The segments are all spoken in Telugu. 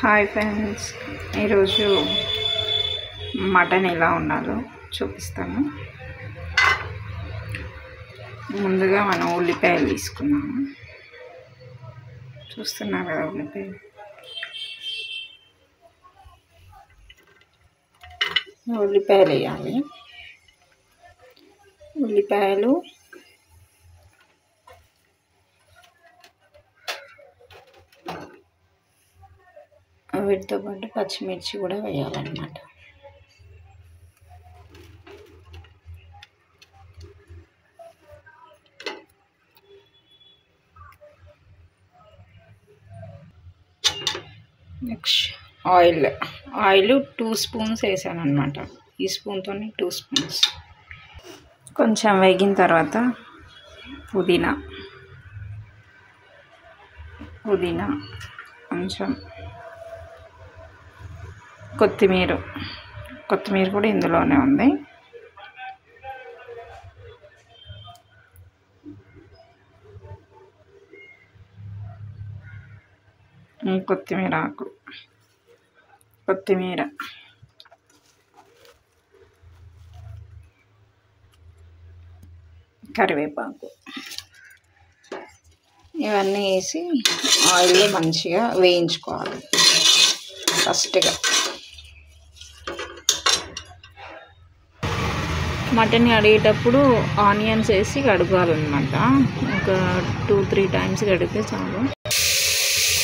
హాయ్ ఫ్రెండ్స్, ఈరోజు మటన్ ఎలా ఉండాలో చూపిస్తాను. ముందుగా మనం ఉల్లిపాయలు తీసుకున్నాము. చూస్తున్నారు కదా, ఉల్లిపాయలు వేయాలి. ఉల్లిపాయలు వీటితో పాటు పచ్చిమిర్చి కూడా వేయాలన్నమాట. నెక్స్ట్ ఆయిల్ 2 స్పూన్స్ వేసాను అనమాట. ఈ స్పూన్తో 2 స్పూన్స్. కొంచెం వేగిన తర్వాత పుదీనా కొంచెం కొత్తిమీర కూడా ఇందులోనే ఉంది. కొత్తిమీర కరివేపాకు ఇవన్నీ వేసి ఆయిల్లో మంచిగా వేయించుకోవాలి. ఫస్ట్గా మటన్ కడిగేటప్పుడు ఆనియన్స్ వేసి కడగాలన్నమాట. ఒక 2-3 టైమ్స్ కడిగితే చాలు.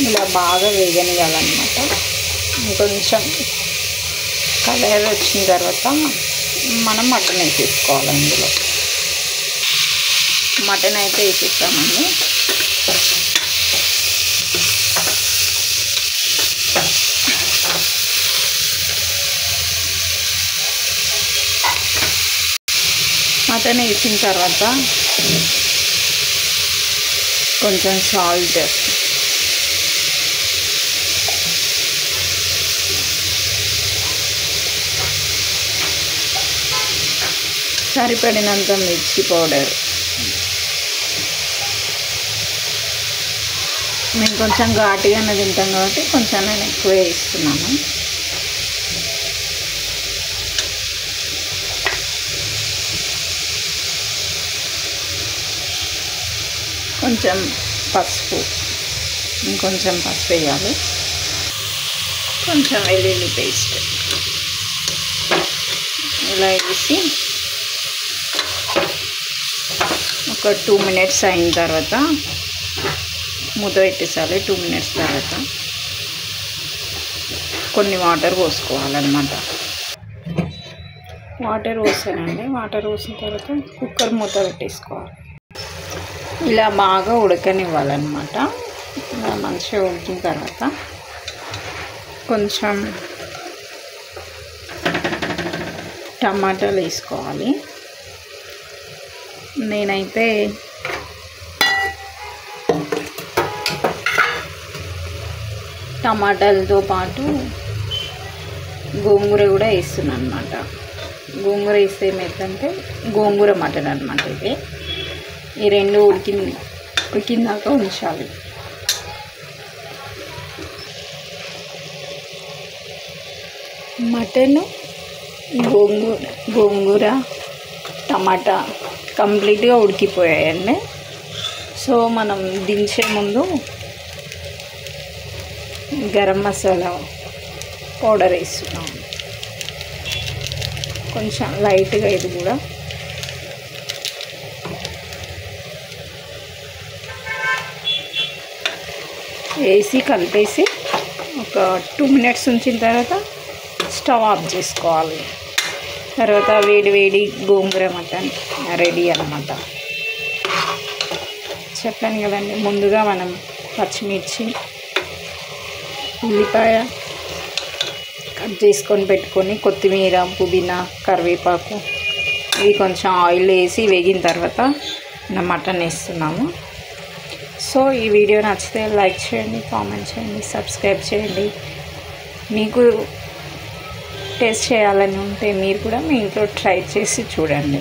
ఇలా బాగా వేగనియాలన్నమాట. కొంచెం కలర్ వచ్చిన తర్వాత మనం మటన్ వేసేసుకోవాలి. అందులో మటన్ అయితే వేసేస్తామండి. మటన్ వేసిన తర్వాత కొంచెం సాల్ట్, సరిపడినంత మిర్చి పౌడర్. మేము కొంచెం ఘాటుగానే తింటాం కాబట్టి కొంచెం నేను ఎక్కువ వేస్తున్నాను. కొంచెం పసుపు, ఇంకొంచెం పసుపు వేయాలి. కొంచెం వెల్లుల్లి పేస్ట్ ఇలా వేసి ఒక 2 మినిట్స్ అయిన తర్వాత మూత పెట్టేసాలి. 2 మినిట్స్ తర్వాత కొన్ని వాటర్ పోసుకోవాలన్నమాట. వాటర్ పోసానండి. వాటర్ పోసిన తర్వాత కుక్కర్ మూత పెట్టేసుకోవాలి. ఇలా బాగా ఉడకనివ్వాలన్నమాట. ఇలా మంచిగా ఉడికిన తర్వాత కొంచెం టమాటాలు వేసుకోవాలి. నేనైతే టమాటాలతో పాటు గోంగూర కూడా వేస్తున్నాను అనమాట. గోంగూర వేస్తే ఏమవుతుందంటే గోంగూర మటన్ అనమాట. ఇది ఈ రెండు ఉడికిందాక ఉంచాలి. మటన్, గోంగూర, టమాటా కంప్లీట్గా ఉడికిపోయాయండి. సో మనం దించే ముందు గరం మసాలా పౌడర్ వేస్తున్నాం. కొంచెం లైట్గా ఇది కూడా వేసి కలిపేసి ఒక 2 మినిట్స్ ఉంచిన తర్వాత స్టవ్ ఆఫ్ చేసుకోవాలి. తర్వాత వేడి గోంగూర మటన్ రెడీ అన్నమాట. చెప్పాను కదండి, ముందుగా మనం పచ్చిమిర్చి, ఉల్లిపాయ కట్ చేసుకొని పెట్టుకొని కొత్తిమీర, పుదీనా, కరివేపాకు ఇవి కొంచెం ఆయిల్ వేసి వేగిన తర్వాత మనం మటన్ వేస్తున్నాము. సో ఈ వీడియో నచ్చితే లైక్ చేయండి, కామెంట్ చేయండి, సబ్స్క్రైబ్ చేయండి. మీకు టేస్ట్ చేయాలని ఉంటే మీరు కూడా మీ ఇంట్లో ట్రై చేసి చూడండి.